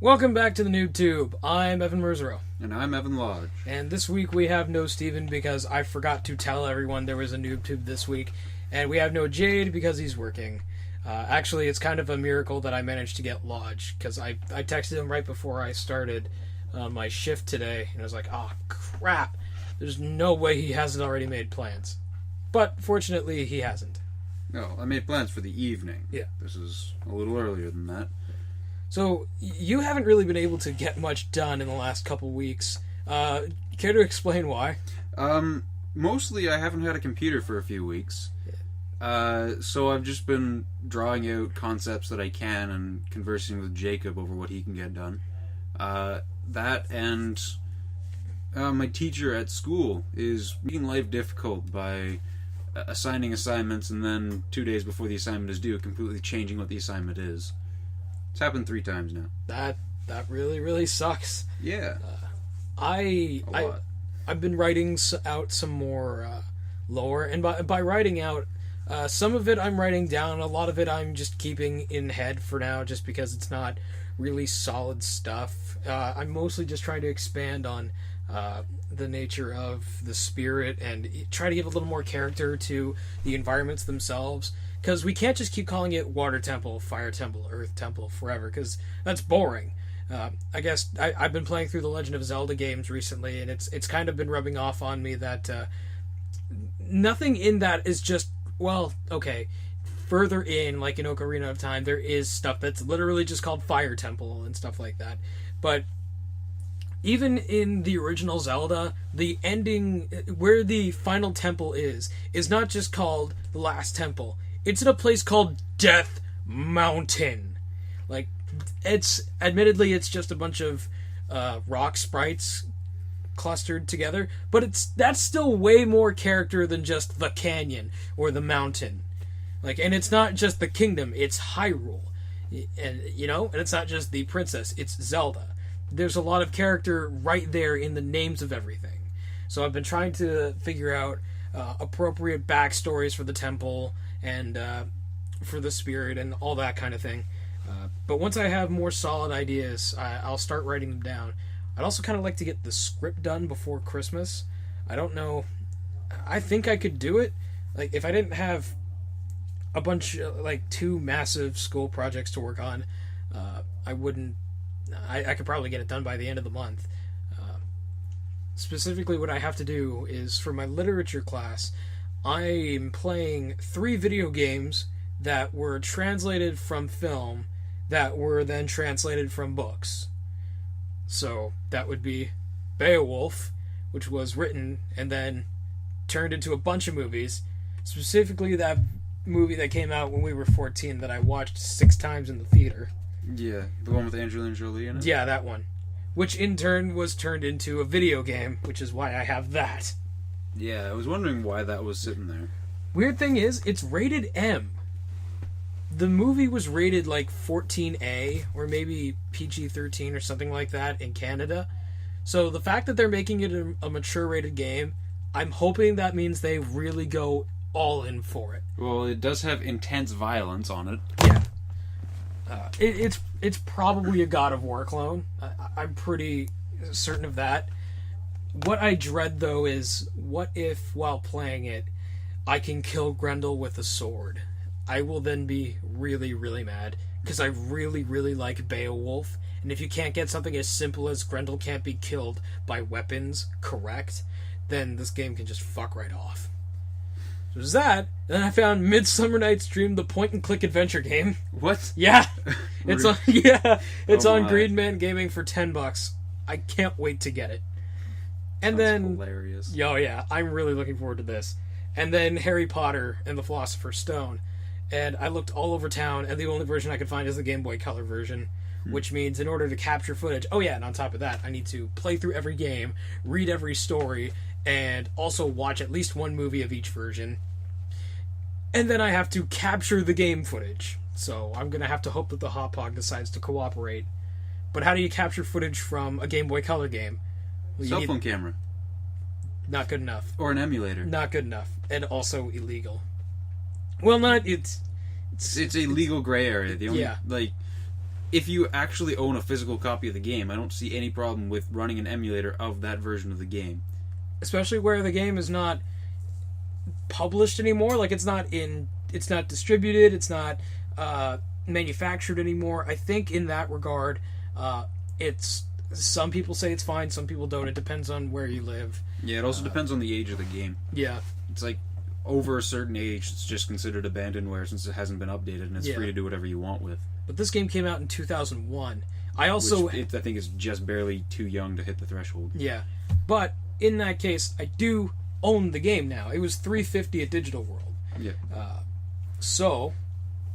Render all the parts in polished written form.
Welcome back to the Tewb. I'm Evan Merzero. And I'm Evan Lodge. And this week we have no Steven because I forgot to tell everyone there was a Tewb this week. And we have no Jade because he's working. Actually, it's kind of a miracle that I managed to get Lodge, because I texted him right before I started my shift today, and I was like, oh, crap. There's no way he hasn't already made plans. But fortunately, he hasn't. No, I made plans for the evening. Yeah. This is a little earlier than that. So, you haven't really been able to get much done in the last couple weeks. Care to explain why? Mostly I haven't had a computer for a few weeks. So I've just been drawing out concepts that I can and conversing with Jacob over what he can get done. That and my teacher at school is making life difficult by assigning assignments and then 2 days before the assignment is due, completely changing what the assignment is. It's happened 3 times now. That really, really sucks. Yeah. I've been writing out some more lore, and by writing out, some of it I'm writing down, a lot of it I'm just keeping in head for now, just because it's not really solid stuff. I'm mostly just trying to expand on the nature of the spirit and try to give a little more character to the environments themselves. Because we can't just keep calling it Water Temple, Fire Temple, Earth Temple forever, because that's boring. I guess I've been playing through the Legend of Zelda games recently, and it's kind of been rubbing off on me that nothing in that is just, well, okay, further in, like in Ocarina of Time, there is stuff that's literally just called Fire Temple and stuff like that. But even in the original Zelda, the ending, where the final temple is not just called the Last Temple. It's in a place called Death Mountain. Like, admittedly it's just a bunch of rock sprites clustered together, but that's still way more character than just the canyon or the mountain. Like, and it's not just the kingdom, it's Hyrule. And and it's not just the princess, it's Zelda. There's a lot of character right there in the names of everything. So I've been trying to figure out appropriate backstories for the temple and for the spirit and all that kind of thing. But once I have more solid ideas, I'll start writing them down. I'd also kind of like to get the script done before Christmas. I don't know. I think I could do it. Like, if I didn't have a bunch, like 2 massive school projects to work on, I wouldn't. I could probably get it done by the end of the month. Specifically, what I have to do is, for my literature class, I'm playing 3 video games that were translated from film that were then translated from books. So that would be Beowulf, which was written and then turned into a bunch of movies. Specifically that movie that came out when we were 14 that I watched 6 times in the theater. Yeah, the one with Angelina Jolie in it? Yeah, that one. Which in turn was turned into a video game, which is why I have that. Yeah, I was wondering why that was sitting there. Weird thing is, it's rated M. The movie was rated like 14A, or maybe PG-13 or something like that in Canada. So the fact that they're making it a mature rated game, I'm hoping that means they really go all in for it. Well, it does have intense violence on it. Yeah. It's probably a God of War clone. I'm pretty certain of that. What I dread, though, is what if, while playing it, I can kill Grendel with a sword? I will then be really, really mad, because I really, really like Beowulf, and if you can't get something as simple as Grendel can't be killed by weapons correct, then this game can just fuck right off. So there's that. Then I found Midsummer Night's Dream, the point-and-click adventure game. What? Yeah, it's on. Yeah, it's on my. Green Man Gaming for $10. I can't wait to get it. And Sounds then, hilarious. Oh yeah, I'm really looking forward to this. And then Harry Potter and the Philosopher's Stone. And I looked all over town, and the only version I could find is the Game Boy Color version, which means in order to capture footage, oh yeah, and on top of that, I need to play through every game, read every story, and also watch at least one movie of each version. And then I have to capture the game footage. So I'm going to have to hope that the Hot Pog decides to cooperate. But how do you capture footage from a Game Boy Color game? Well, Cell phone camera. Not good enough. Or an emulator. Not good enough. And also illegal. Well, not... It's a legal gray area. The only, yeah. like, if you actually own a physical copy of the game, I don't see any problem with running an emulator of that version of the game. Especially where the game is not published anymore. Like, it's not distributed, it's not manufactured anymore. I think in that regard, it's... Some people say it's fine, some people don't. It depends on where you live. Yeah, it also depends on the age of the game. Yeah. It's like, over a certain age, it's just considered abandonware since it hasn't been updated, and it's free to do whatever you want with. But this game came out in 2001. I think is just barely too young to hit the threshold. Yeah. But, in that case, I do own the game now. It was $350 at Digital World. Yeah. So,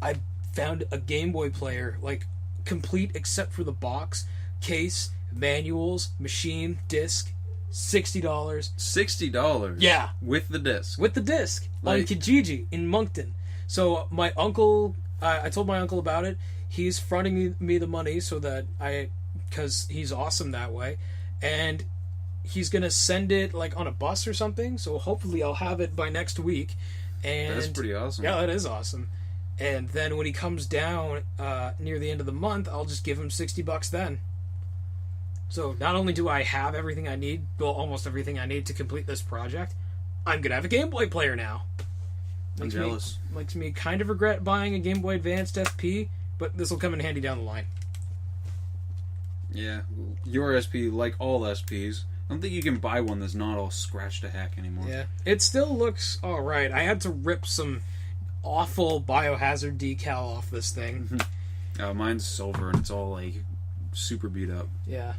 I found a Game Boy player, like, complete except for the box, case, manuals, machine, disc, $60. $60? Yeah. With the disc? With the disc. On Kijiji in Moncton. So my uncle, I told my uncle about it. He's fronting me the money so that because he's awesome that way. And he's going to send it like on a bus or something. So hopefully I'll have it by next week. And that's pretty awesome. Yeah, that is awesome. And then when he comes down near the end of the month, I'll just give him $60 then. So not only do I have everything I need, well, almost everything I need to complete this project, I'm going to have a Game Boy player now. I'm jealous. Makes me kind of regret buying a Game Boy Advanced SP, but this will come in handy down the line. Yeah, your SP, like all SPs, I don't think you can buy one that's not all scratched to heck anymore. Yeah, it still looks alright. I had to rip some awful Biohazard decal off this thing. Mine's silver, and it's all, like, super beat up. Yeah.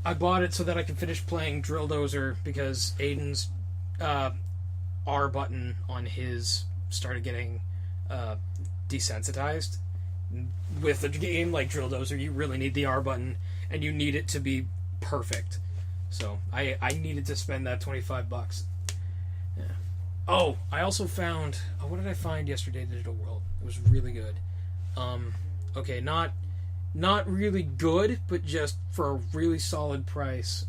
I bought it so that I can finish playing Drill Dozer because Aiden's R button on his started getting desensitized. With a game like Drill Dozer, you really need the R button, and you need it to be perfect. So I needed to spend that $25. Yeah. Oh, I also found... what did I find yesterday at Digital World? It was really good. Okay, not really good, but just for a really solid price.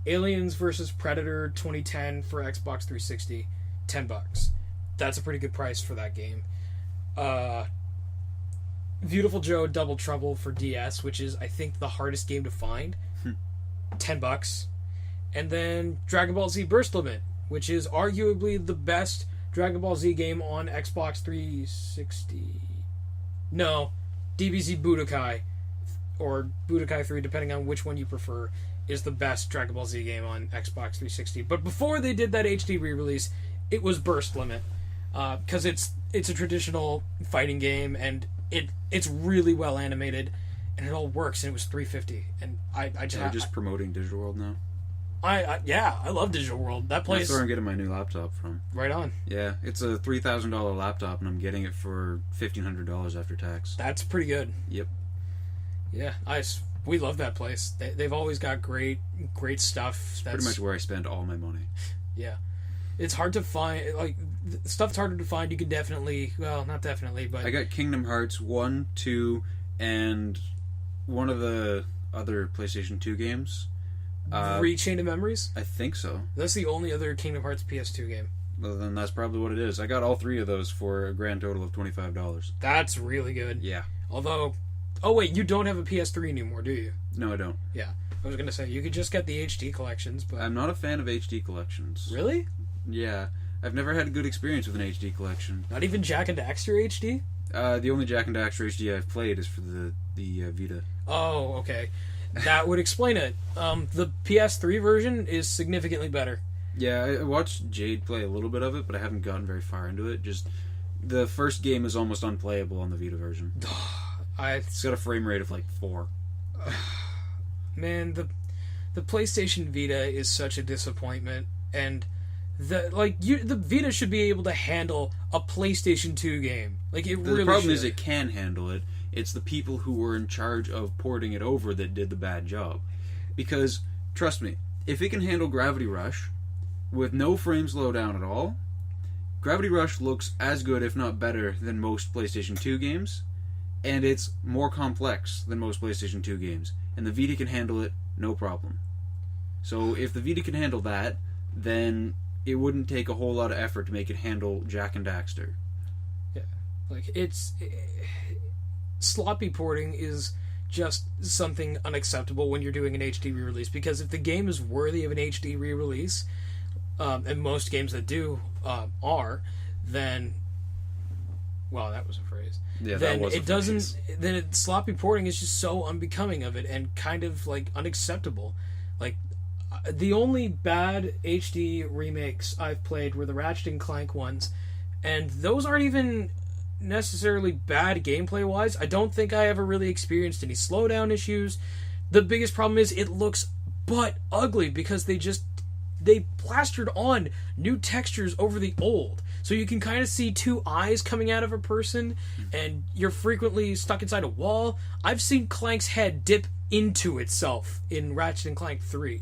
Aliens vs. Predator 2010 for Xbox 360, $10. That's a pretty good price for that game. Beautiful Joe Double Trouble for DS, which is, I think, the hardest game to find, $10. And then Dragon Ball Z Burst Limit, which is arguably the best Dragon Ball Z game on Xbox 360. No, DBZ Budokai, or Budokai 3, depending on which one you prefer, is the best Dragon Ball Z game on Xbox 360. But before they did that HD re-release, it was Burst Limit, because it's a traditional fighting game, and it's really well animated, and it all works, and it was $350. And I just promoting Digital World now. I love Digital World. That place. That's where I'm getting my new laptop from. Right on. Yeah, it's a $3,000 laptop, and I'm getting it for $1,500 after tax. That's pretty good. Yep. Yeah, we love that place. They've always got great stuff. It's pretty much where I spend all my money. Yeah. It's hard to find, like, stuff's harder to find. You can definitely, well, not definitely, but... I got Kingdom Hearts 1, 2, and one of the other PlayStation 2 games. Chain of Memories? I think so. That's the only other Kingdom Hearts PS2 game. Well, then that's probably what it is. I got all three of those for a grand total of $25. That's really good. Yeah. Although... Oh, wait, you don't have a PS3 anymore, do you? No, I don't. Yeah. I was going to say, you could just get the HD collections, but... I'm not a fan of HD collections. Really? Yeah. I've never had a good experience with an HD collection. Not even Jak and Daxter HD? The only Jak and Daxter HD I've played is for the Vita. Oh, okay. That would explain it. The PS3 version is significantly better. Yeah, I watched Jade play a little bit of it, but I haven't gotten very far into it. Just the first game is almost unplayable on the Vita version. It's got a frame rate of like 4. Man, the PlayStation Vita is such a disappointment, and the Vita should be able to handle a PlayStation 2 game. Like it really. The problem is should. it can handle it. It's the people who were in charge of porting it over that did the bad job. Because trust me, if it can handle Gravity Rush with no frame slowdown at all, Gravity Rush looks as good, if not better, than most PlayStation 2 games. And it's more complex than most PlayStation 2 games. And the Vita can handle it, no problem. So if the Vita can handle that, then it wouldn't take a whole lot of effort to make it handle Jak and Daxter. Yeah. Like, sloppy porting is just something unacceptable when you're doing an HD re-release, because if the game is worthy of an HD re-release, and most games that do are, then, well, that was a phrase. Yeah, then that was a it doesn't. phrase. Then sloppy porting is just so unbecoming of it and kind of like unacceptable. Like the only bad HD remakes I've played were the Ratchet and Clank ones, and those aren't even necessarily bad gameplay wise. I don't think I ever really experienced any slowdown issues. The biggest problem is it looks butt ugly because they plastered on new textures over the old. So you can kind of see two eyes coming out of a person, and you're frequently stuck inside a wall. I've seen Clank's head dip into itself in Ratchet and Clank 3.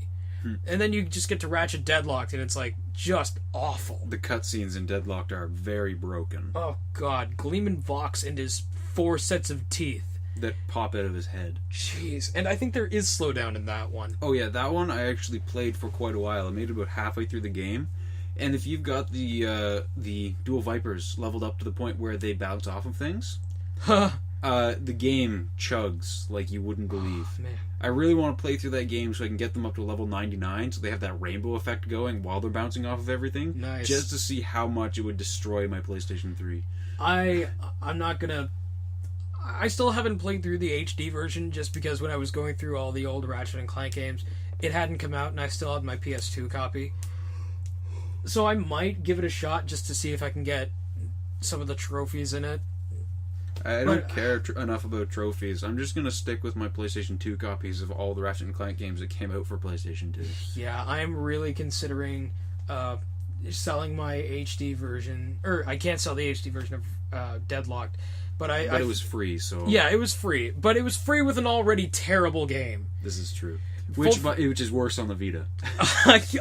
And then you just get to Ratchet Deadlocked, and it's like just awful. The cutscenes in Deadlocked are very broken. Oh god, Gleeman Vox and his 4 sets of teeth that pop out of his head. Jeez, and I think there is slowdown in that one. Oh yeah, that one I actually played for quite a while. I made it about halfway through the game, and if you've got the dual Vipers leveled up to the point where they bounce off of things, the game chugs like you wouldn't believe. Oh, man. I really want to play through that game so I can get them up to level 99, so they have that rainbow effect going while they're bouncing off of everything. Nice. Just to see how much it would destroy my PlayStation 3. I'm not gonna. I still haven't played through the HD version just because when I was going through all the old Ratchet and Clank games, it hadn't come out and I still had my PS2 copy. So I might give it a shot just to see if I can get some of the trophies in it. I don't care enough about trophies. I'm just going to stick with my PlayStation 2 copies of all the Ratchet and Clank games that came out for PlayStation 2. Yeah, I'm really considering selling my HD version. Or, I can't sell the HD version of Deadlocked. But it was free, so... Yeah, it was free. But it was free with an already terrible game. This is true. Which is worse on the Vita.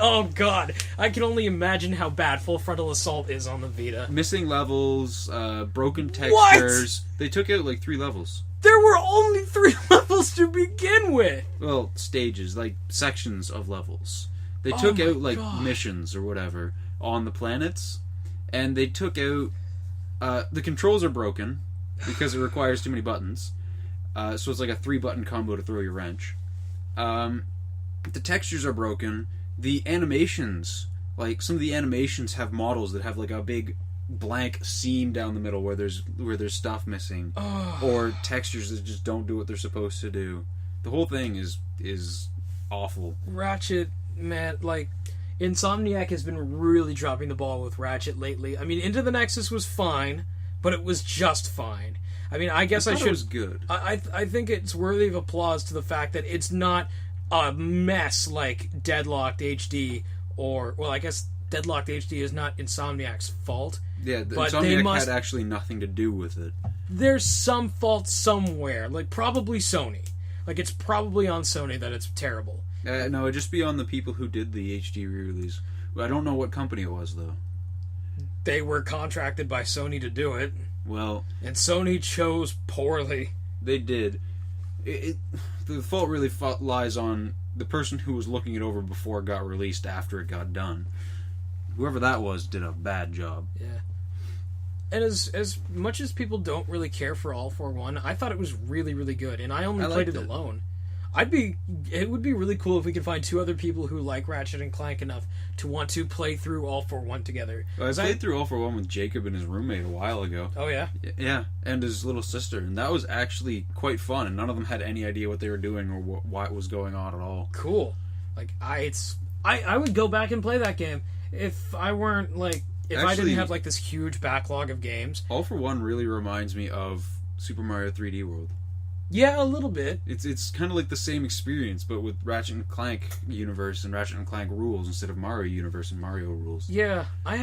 Oh god, I can only imagine how bad Full Frontal Assault is on the Vita. Missing levels, broken textures. What? They took out like 3 levels. There were only 3 levels to begin with. Well, stages, like sections of levels. They took out like missions or whatever on the planets, and they took out. The controls are broken because it requires too many buttons. So it's like a 3-button combo to throw your wrench. The textures are broken. The animations, like some of the animations have models that have like a big blank seam down the middle where there's stuff missing, or textures that just don't do what they're supposed to do. The whole thing is awful. Ratchet, man, like Insomniac has been really dropping the ball with Ratchet lately. I mean, Into the Nexus was fine, but it was just fine. I mean, I guess I should. It was good. I think it's worthy of applause to the fact that it's not a mess like Deadlocked HD, or well, I guess Deadlocked HD is not Insomniac's fault. Yeah, Insomniac had actually nothing to do with it. There's some fault somewhere, like probably Sony. Like it's probably on Sony that it's terrible. No, it'd just be on the people who did the HD re-release. I don't know what company it was though. They were contracted by Sony to do it. Well, and Sony chose poorly. They did. The fault really lies on the person who was looking it over before it got released after it got done. Whoever that was did a bad job. Yeah. And as much as people don't really care for All For One, I thought it was really, really good, and I only played it alone. It would be really cool if we could find 2 other people who like Ratchet and Clank enough to want to play through All For One together. Well, I played through All For One with Jacob and his roommate a while ago. Oh yeah? Yeah, and his little sister, and that was actually quite fun, and none of them had any idea what they were doing or why it was going on at all. Cool. Like, I would go back and play that game if I weren't, like, I didn't have, like, this huge backlog of games. All For One really reminds me of Super Mario 3D World. Yeah, a little bit. It's kind of like the same experience, but with Ratchet and Clank universe and Ratchet and Clank rules instead of Mario universe and Mario rules. Yeah, I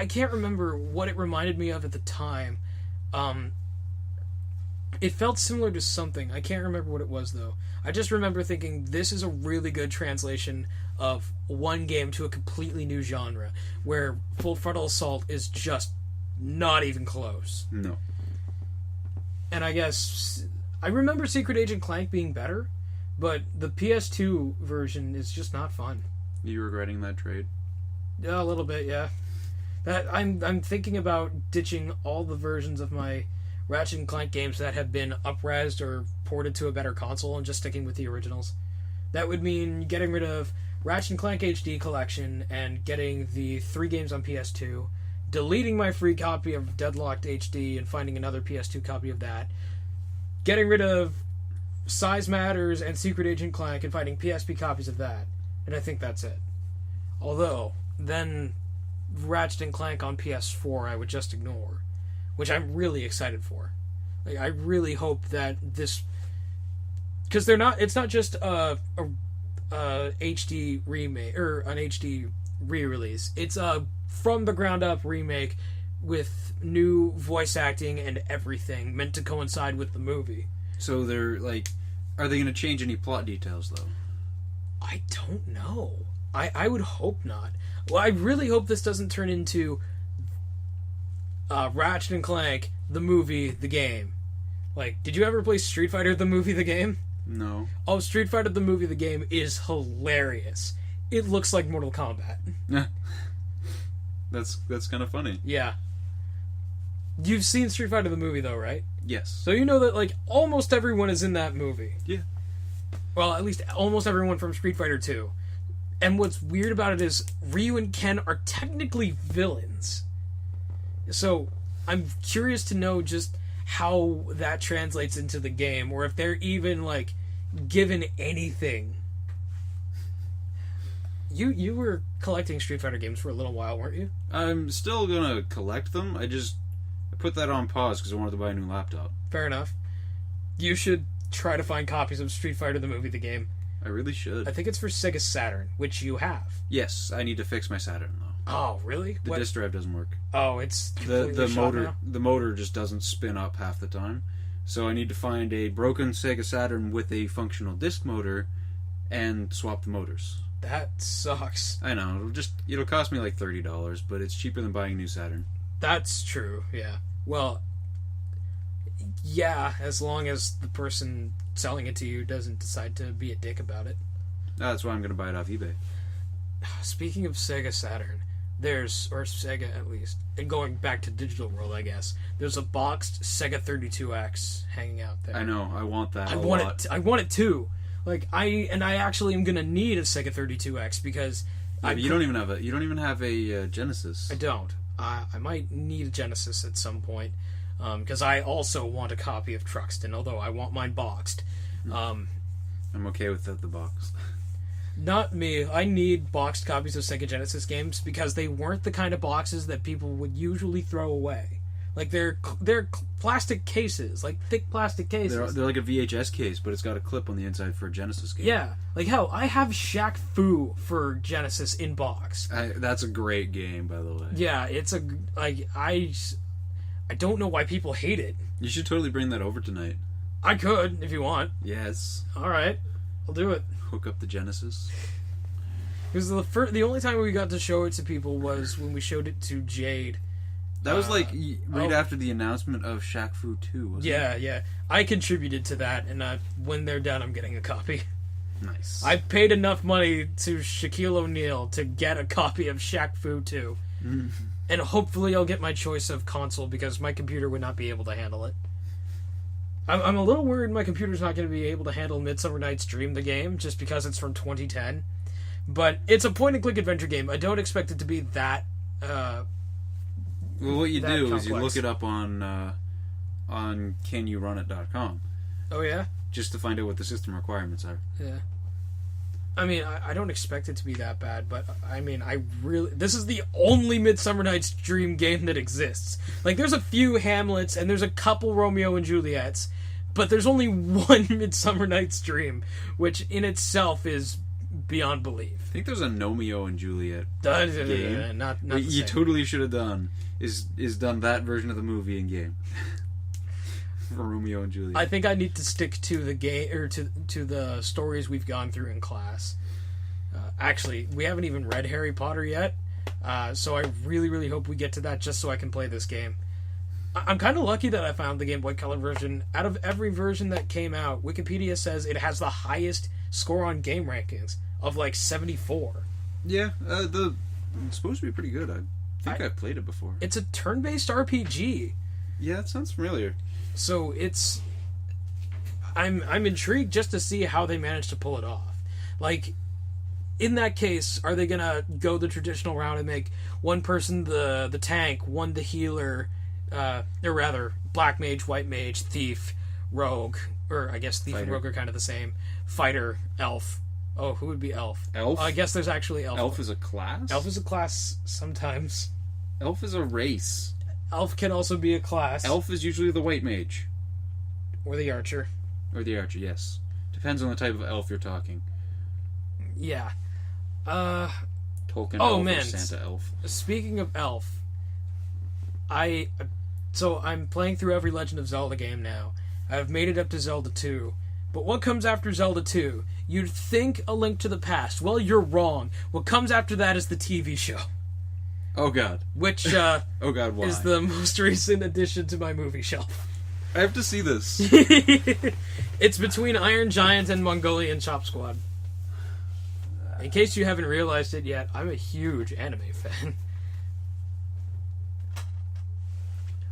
can't remember what it reminded me of at the time. It felt similar to something. I can't remember what it was, though. I just remember thinking, this is a really good translation of one game to a completely new genre, where Full Frontal Assault is just not even close. No. And I guess I remember Secret Agent Clank being better, but the PS2 version is just not fun. Are you regretting that trade? Yeah, a little bit, yeah. That I'm thinking about ditching all the versions of my Ratchet and Clank games that have been up-resed or ported to a better console and just sticking with the originals. That would mean getting rid of Ratchet and Clank HD Collection and getting the 3 games on PS2, deleting my free copy of Deadlocked HD and finding another PS2 copy of that, getting rid of Size Matters and Secret Agent Clank and finding PSP copies of that. And I think that's it. Although, then Ratchet and Clank on PS4 I would just ignore, which I'm really excited for. Like, I really hope that this... Because it's not just a HD remake, or an HD re-release. It's a from-the-ground-up remake with new voice acting and everything meant to coincide with the movie. So they're, like... Are they going to change any plot details, though? I don't know. I would hope not. Well, I really hope this doesn't turn into Ratchet and Clank, the movie, the game. Like, did you ever play Street Fighter, the movie, the game? No. Oh, Street Fighter, the movie, the game is hilarious. It looks like Mortal Kombat. That's kind of funny. Yeah. You've seen Street Fighter, the movie, though, right? Yes. So you know that, like, almost everyone is in that movie. Yeah. Well, at least almost everyone from Street Fighter 2. And what's weird about it is Ryu and Ken are technically villains. So I'm curious to know just how that translates into the game, or if they're even, like, given anything. You were collecting Street Fighter games for a little while, weren't you? I'm still gonna collect them. I put that on pause because I wanted to buy a new laptop. Fair enough. You should try to find copies of Street Fighter, the movie, the game. I really should. I think it's for Sega Saturn, which you have. Yes, I need to fix my Saturn though. Oh, really? The disk drive doesn't work. Oh, it's the shot motor. now? The motor just doesn't spin up half the time. So I need to find a broken Sega Saturn with a functional disc motor, and swap the motors. That sucks. I know. It'll cost me like $30, but it's cheaper than buying a new Saturn. That's true. Yeah. Well, yeah, as long as the person selling it to you doesn't decide to be a dick about it. That's why I'm going to buy it off eBay. Speaking of Sega Saturn, or Sega at least, and going back to Digital World, I guess, there's a boxed Sega 32X hanging out there. I know. I want that I want it too. Like, I actually am going to need a Sega 32X because you don't even have a Genesis. I don't. I might need a Genesis at some point. Because I also want a copy of Truxton, although I want mine boxed. I'm okay with the box. Not me. I need boxed copies of Sega Genesis games because they weren't the kind of boxes that people would usually throw away. Like, they're plastic cases, like thick plastic cases. They're like a VHS case, but it's got a clip on the inside for a Genesis game. Yeah. Like, hell, I have Shaq Fu for Genesis in box. That's a great game, by the way. Yeah, it's I don't know why people hate it. You should totally bring that over tonight. I could, if you want. Yes. Alright, I'll do it. Hook up the Genesis. Because the only time we got to show it to people was when we showed it to Jade. That was like right after the announcement of Shaq Fu 2, wasn't it? Yeah. I contributed to that, and when they're done, I'm getting a copy. Nice. I paid enough money to Shaquille O'Neal to get a copy of Shaq Fu 2. Mm-hmm. And hopefully I'll get my choice of console because my computer would not be able to handle it. I'm a little worried my computer's not going to be able to handle Midsummer Night's Dream, the game, just because it's from 2010. But it's a point-and-click adventure game. I don't expect it to be that well, what you do complex. is you look it up on canyourunit.com. Oh, yeah? Just to find out what the system requirements are. Yeah. I mean, I don't expect it to be that bad, but I mean, this is the only Midsummer Night's Dream game that exists. Like, there's a few Hamlets, and there's a couple Romeo and Juliets, but there's only one Midsummer Night's Dream, which in itself is beyond belief. I think there's a Nomeo and Juliet game. Not what you totally should have done is done that version of the movie in game. For Romeo and Juliet. I think I need to stick to the game or to the stories we've gone through in class. Actually, we haven't even read Harry Potter yet, so I really, really hope we get to that just so I can play this game. I'm kind of lucky that I found the Game Boy Color version. Out of every version that came out, Wikipedia says it has the highest score on game rankings of like 74. Yeah, it's supposed to be pretty good. I think I've played it before. It's a turn-based RPG. Yeah, that sounds familiar. So it's... I'm intrigued just to see how they manage to pull it off. Like, in that case, are they gonna go the traditional route and make one person the tank, one the healer, or rather, black mage, white mage, thief, rogue, or I guess thief and rogue are kind of the same, fighter, elf. Oh, who would be elf? Elf? I guess there's actually elf. Elf is a class? Elf is a class sometimes. Elf is a race. Elf can also be a class. Elf is usually the white mage. Or the archer. Or the archer, yes. Depends on the type of elf you're talking. Yeah. Tolkien oh, elf man. or Santa elf. Speaking of elf, so I'm playing through every Legend of Zelda game now. I've made it up to Zelda 2. But what comes after Zelda 2? You'd think A Link to the Past. Well, you're wrong. What comes after that is the TV show. Oh, God. Which oh, God, why? is the most recent addition to my movie shelf. I have to see this. It's between Iron Giant and Mongolian Chop Squad. In case you haven't realized it yet, I'm a huge anime fan.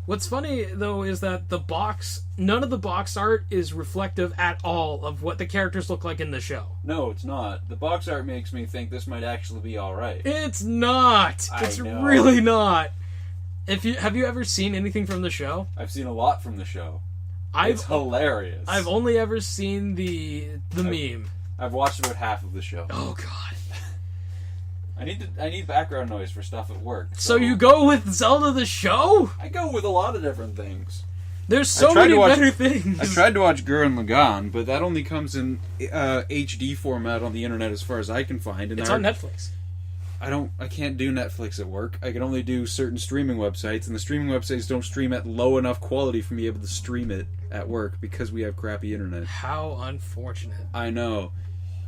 What's funny, though, is that none of the box art is reflective at all of what the characters look like in the show. No, it's not. The box art makes me think this might actually be alright. It's not! It's really not! Have you ever seen anything from the show? I've seen a lot from the show. It's hilarious. I've only ever seen the meme. I've watched about half of the show. Oh, God. I need background noise for stuff at work. So you go with Zelda the show? I go with a lot of different things. There's so many better things. I tried to watch Gurren Lagann, but that only comes in HD format on the internet as far as I can find. And it's on Netflix. I can't do Netflix at work. I can only do certain streaming websites, and the streaming websites don't stream at low enough quality for me able to stream it at work because we have crappy internet. How unfortunate. I know.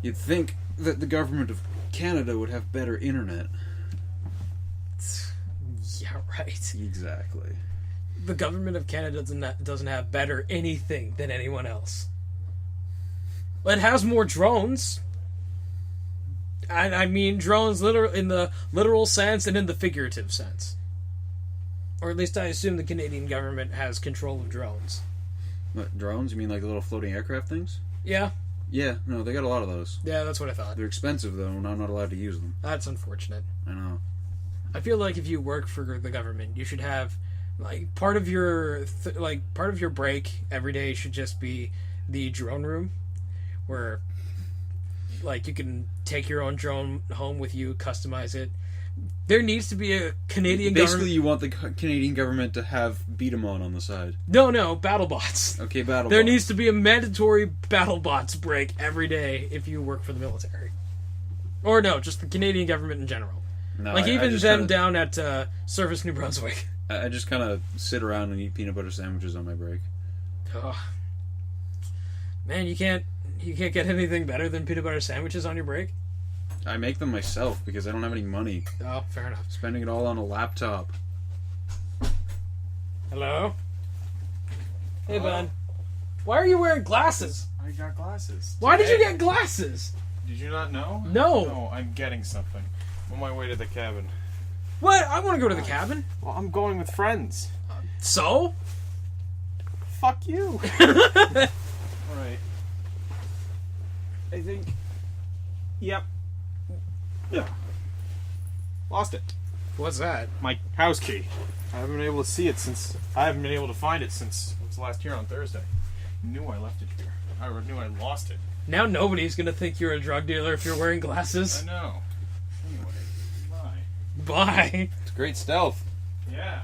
You'd think that the government of Canada would have better internet. Yeah, right. Exactly. The government of Canada doesn't have better anything than anyone else. It has more drones. I mean drones in the literal sense and in the figurative sense. Or at least I assume the Canadian government has control of drones. What, drones? You mean like the little floating aircraft things? Yeah. Yeah, no, they got a lot of those. Yeah, that's what I thought. They're expensive, though, and I'm not allowed to use them. That's unfortunate. I know. I feel like if you work for the government, you should have, like, part of your break every day should just be the drone room, where, like, you can take your own drone home with you, customize it. There needs to be a Canadian government... Basically, you want the Canadian government to have beat 'em on the side. No, BattleBots. Okay, BattleBots. There needs to be a mandatory BattleBots break every day if you work for the military. Or no, just the Canadian government in general. No, like, even them down at Service New Brunswick. I just kind of sit around and eat peanut butter sandwiches on my break. Oh. Man, you can't get anything better than peanut butter sandwiches on your break? I make them myself because I don't have any money. Oh, fair enough. Spending it all on a laptop. Hello? Hey, bud. Why are you wearing glasses? I got glasses. Why did you get glasses? Did you not know? No. No, I'm getting something. I'm on my way to the cabin. What? I want to go to the cabin. Well, I'm going with friends. So? Fuck you. Alright. I think... Yep. Yeah. Lost it. What's that? My house key. I haven't been able to see it since... I haven't been able to find it since it was last year on Thursday. I knew I left it here. I knew I lost it. Now nobody's gonna think you're a drug dealer if you're wearing glasses. I know. Anyway, bye. Bye. It's great stealth. Yeah.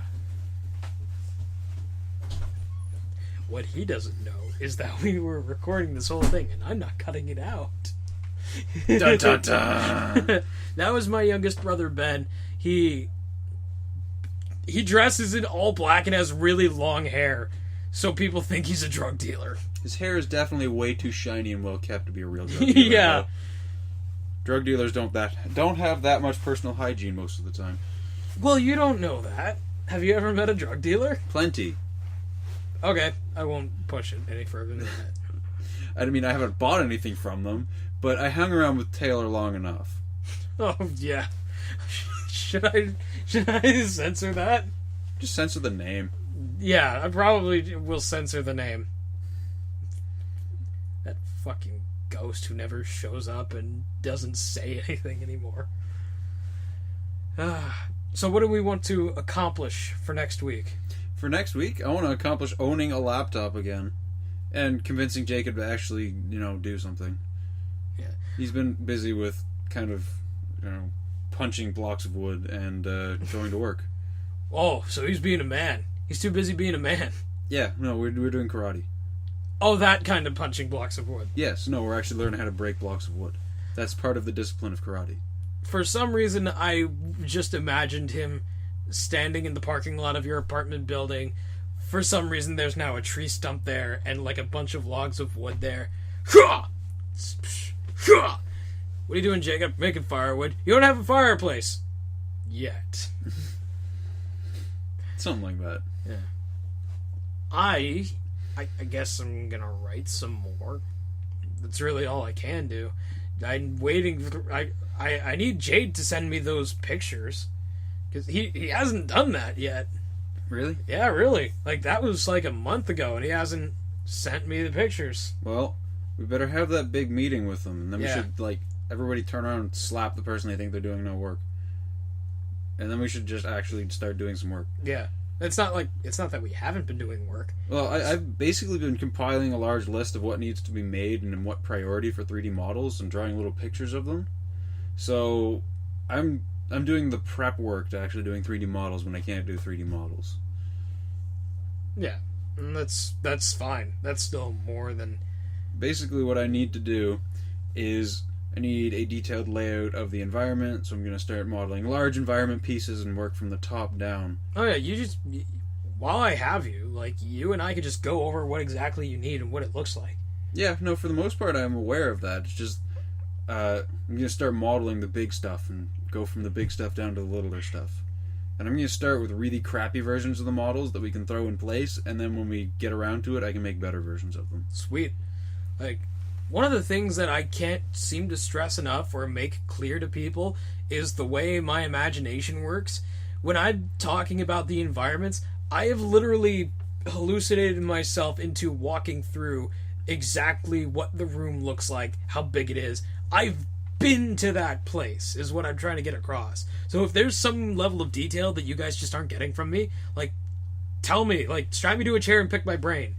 What he doesn't know is that we were recording this whole thing and I'm not cutting it out. Dun, dun, dun. That was my youngest brother, Ben. He dresses in all black and has really long hair, so people think he's a drug dealer. His hair is definitely way too shiny and well kept to be a real drug dealer. Yeah. Though. Drug dealers don't have that much personal hygiene most of the time. Well, you don't know that. Have you ever met a drug dealer? Plenty. Okay, I won't push it any further than that. I mean, I haven't bought anything from them, but I hung around with Taylor long enough. Oh, yeah. Should I censor that? Just censor the name. Yeah, I probably will censor the name. That fucking ghost who never shows up and doesn't say anything anymore. So what do we want to accomplish for next week? For next week, I want to accomplish owning a laptop again. And convincing Jacob to actually, do something. Yeah. He's been busy with kind of, punching blocks of wood and going to work. Oh, so he's being a man. He's too busy being a man. Yeah, no, we're doing karate. Oh, that kind of punching blocks of wood. Yes, no, we're actually learning how to break blocks of wood. That's part of the discipline of karate. For some reason, I just imagined him standing in the parking lot of your apartment building. For some reason, there's now a tree stump there and like a bunch of logs of wood there. What are you doing, Jacob? Making firewood. You don't have a fireplace. Yet. Something like that. Yeah. I guess I'm gonna write some more. That's really all I can do. I'm waiting for... I need Jade to send me those pictures. Because he hasn't done that yet. Really? Yeah, really. Like, that was like a month ago, and he hasn't sent me the pictures. Well, we better have that big meeting with them, and then we Yeah. should, everybody turn around and slap the person they think they're doing no work. And then we should just actually start doing some work. Yeah. It's not that we haven't been doing work. Well, I've basically been compiling a large list of what needs to be made and in what priority for 3D models and drawing little pictures of them. So, I'm doing the prep work to actually doing 3D models when I can't do 3D models. Yeah. And that's fine. That's still more than... Basically what I need to do is I need a detailed layout of the environment, so I'm going to start modeling large environment pieces and work from the top down. Oh yeah, while I have you, you and I could just go over what exactly you need and what it looks like. Yeah, no, for the most part I'm aware of that. It's just, I'm going to start modeling the big stuff and go from the big stuff down to the littler stuff. And I'm going to start with really crappy versions of the models that we can throw in place, and then when we get around to it, I can make better versions of them. Sweet. One of the things that I can't seem to stress enough or make clear to people is the way my imagination works. When I'm talking about the environments, I have literally hallucinated myself into walking through exactly what the room looks like, how big it is. I've been to that place, is what I'm trying to get across. So if there's some level of detail that you guys just aren't getting from me, tell me. Strap me to a chair and pick my brain.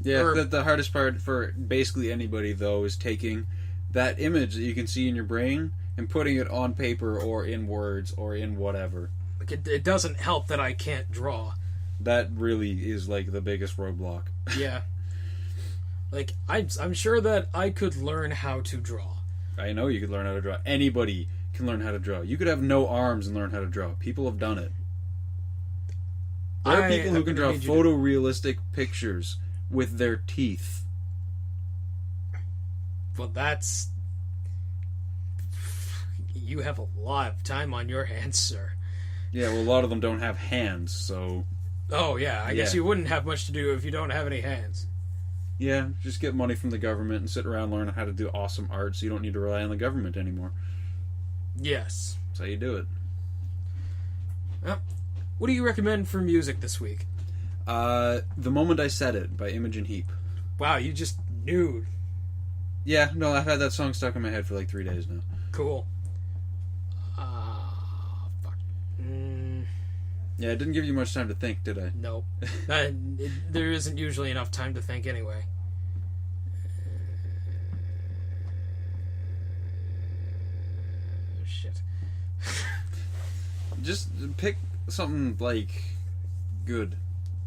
Yeah, the hardest part for basically anybody, though, is taking that image that you can see in your brain and putting it on paper or in words or in whatever. It doesn't help that I can't draw. That really is, the biggest roadblock. Yeah. I'm sure that I could learn how to draw. I know you could learn how to draw. Anybody can learn how to draw. You could have no arms and learn how to draw. People have done it. There are people who can draw photorealistic pictures with their teeth. Well, that's... You have a lot of time on your hands, sir. Yeah, well, a lot of them don't have hands, so... Oh, yeah, I guess you wouldn't have much to do if you don't have any hands. Yeah, just get money from the government and sit around learning how to do awesome art so you don't need to rely on the government anymore. Yes. That's how you do it. What do you recommend for music this week? The Moment I Said It by Imogen Heap. Wow, you just knew. Yeah, no, I've had that song stuck in my head for 3 days now. Cool. Fuck. Yeah, it didn't give you much time to think, did I? Nope. There isn't usually enough time to think anyway. Shit. Just pick something, good.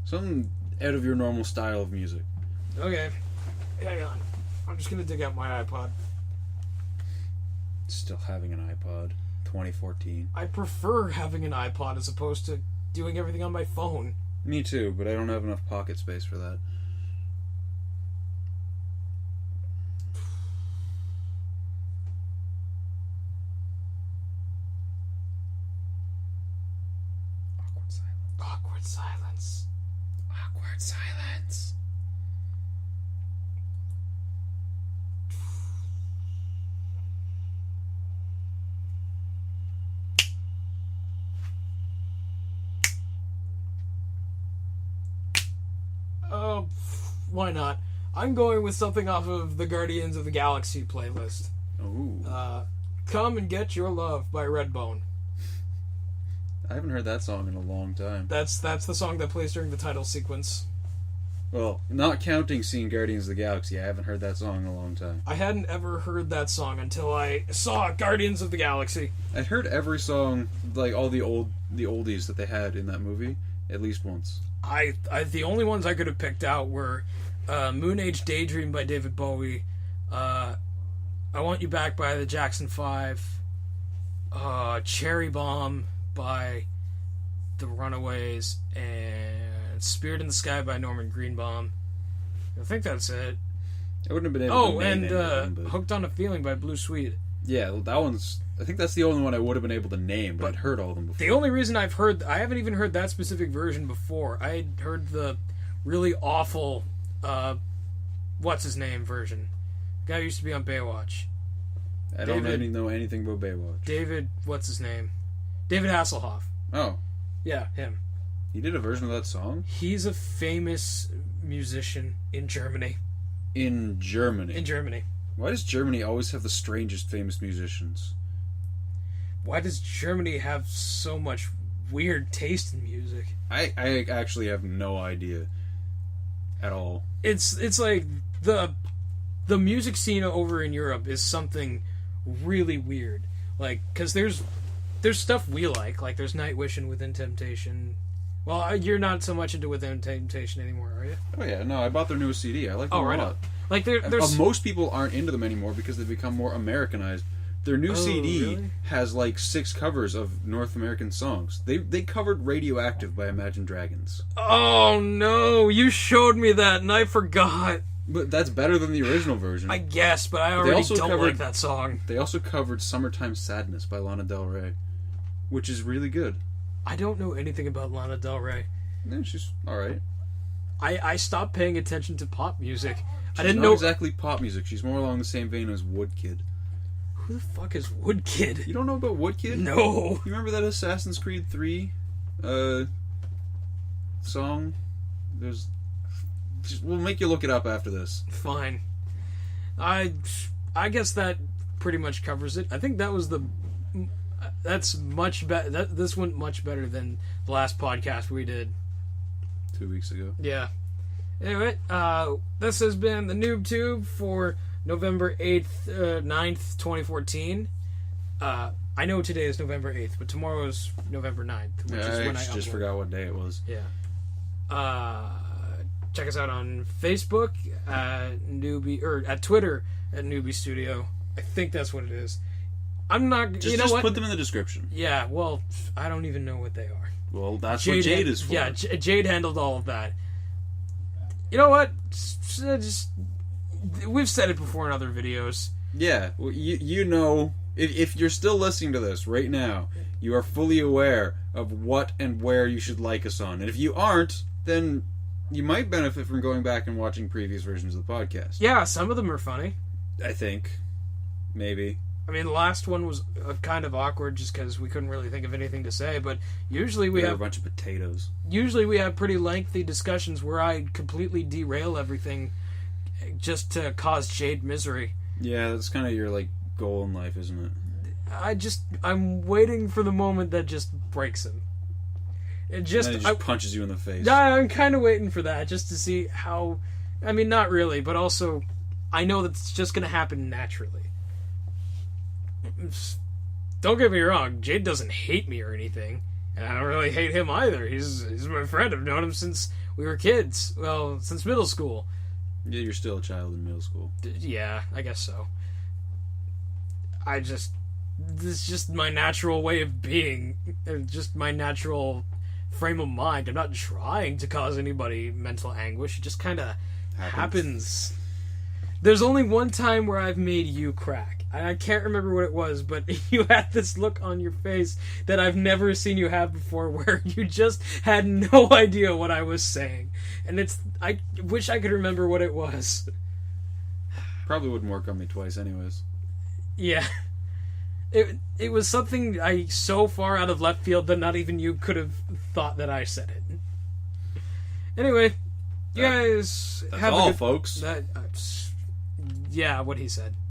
Something out of your normal style of music. Okay. Hang on. I'm just gonna dig out my iPod. Still having an iPod. 2014. I prefer having an iPod as opposed to doing everything on my phone. Me too, but I don't have enough pocket space for that. Awkward silence. Awkward silence. why not? I'm going with something off of the Guardians of the Galaxy playlist. Ooh. Come and Get Your Love by Redbone. I haven't heard that song in a long time. That's the song that plays during the title sequence. Well, not counting seeing Guardians of the Galaxy, I haven't heard that song in a long time. I hadn't ever heard that song until I saw Guardians of the Galaxy. I'd heard every song, like all the oldies that they had in that movie, at least once. I the only ones I could have picked out were Moon Age Daydream by David Bowie, I Want You Back by the Jackson 5, Cherry Bomb by the Runaways, and Spirit in the Sky by Norman Greenbaum. I think that's it. I wouldn't have been able to name and any of them, but... Hooked on a Feeling by Blue Swede. Yeah, that one's... I think that's the only one I would have been able to name, but I'd heard all of them before. The only reason I haven't even heard that specific version before. I had heard the really awful, what's his name version. The guy who used to be on Baywatch. I don't even know anything about Baywatch. David, what's his name? David Hasselhoff. Oh. Yeah, him. He did a version of that song? He's a famous musician in Germany. In Germany? In Germany. Why does Germany always have the strangest famous musicians? Why does Germany have so much weird taste in music? I actually have no idea at all. It's like the music scene over in Europe is something really weird. Like, because there's stuff we like there's Nightwish and Within Temptation. Well, you're not so much into Within Temptation anymore, are you? Oh yeah, no, I bought their newest CD. I like them a right lot. on. Like there's most people aren't into them anymore because they've become more Americanized. Their new CD really? has like 6 covers of North American songs. They covered Radioactive by Imagine Dragons. Oh no, you showed me that and I forgot. But that's better than the original version. I guess, but I already don't covered, like that song. They also covered Summertime Sadness by Lana Del Rey, which is really good. I don't know anything about Lana Del Rey. Yeah, she's alright. I stopped paying attention to pop music. I didn't not know exactly pop music. She's more along the same vein as Woodkid. Who the fuck is Woodkid? You don't know about Woodkid? No. You remember that Assassin's Creed 3 song? We'll make you look it up after this. Fine. I guess that pretty much covers it. I think that's much better. This went much better than the last podcast we did 2 weeks ago. Yeah. Anyway, this has been the Tewb for November 9th, 2014. I know today is November 8th, but tomorrow is November 9th, which is when I just forgot what day it was. Yeah. Check us out on Facebook at New.B, or at Twitter at New.B Studio. I think that's what it is. I'm not. You know just what? Put them in the description. Yeah. Well, I don't even know what they are. Well, that's what Jade is for. Yeah, Jade handled all of that. You know what? Just we've said it before in other videos. Yeah. Well, you know, if you're still listening to this right now, you are fully aware of what and where you should like us on, and if you aren't, then you might benefit from going back and watching previous versions of the podcast. Yeah, some of them are funny. I think. Maybe. I mean, the last one was kind of awkward just because we couldn't really think of anything to say, but usually we have a bunch of potatoes. Usually we have pretty lengthy discussions where I completely derail everything just to cause Jade misery. Yeah, that's kind of your, goal in life, isn't it? I'm waiting for the moment that just breaks him. It just punches you in the face. Yeah, I'm kind of waiting for that, just to see how... I mean, not really, but also, I know that it's just going to happen naturally. Don't get me wrong, Jade doesn't hate me or anything, and I don't really hate him either. He's my friend. I've known him since we were kids. Well, since middle school. Yeah, you're still a child in middle school. Yeah, I guess so. This is just my natural way of being, just my natural frame of mind. I'm not trying to cause anybody mental anguish. It just kind of happens. There's only one time where I've made you crack. I can't remember what it was, but you had this look on your face that I've never seen you have before, where you just had no idea what I was saying. And I wish I could remember what it was. Probably wouldn't work on me twice anyways. Yeah. It was something so far out of left field that not even you could have thought that I said it. Anyway, You guys That's have all, a good, folks. That, yeah, what he said.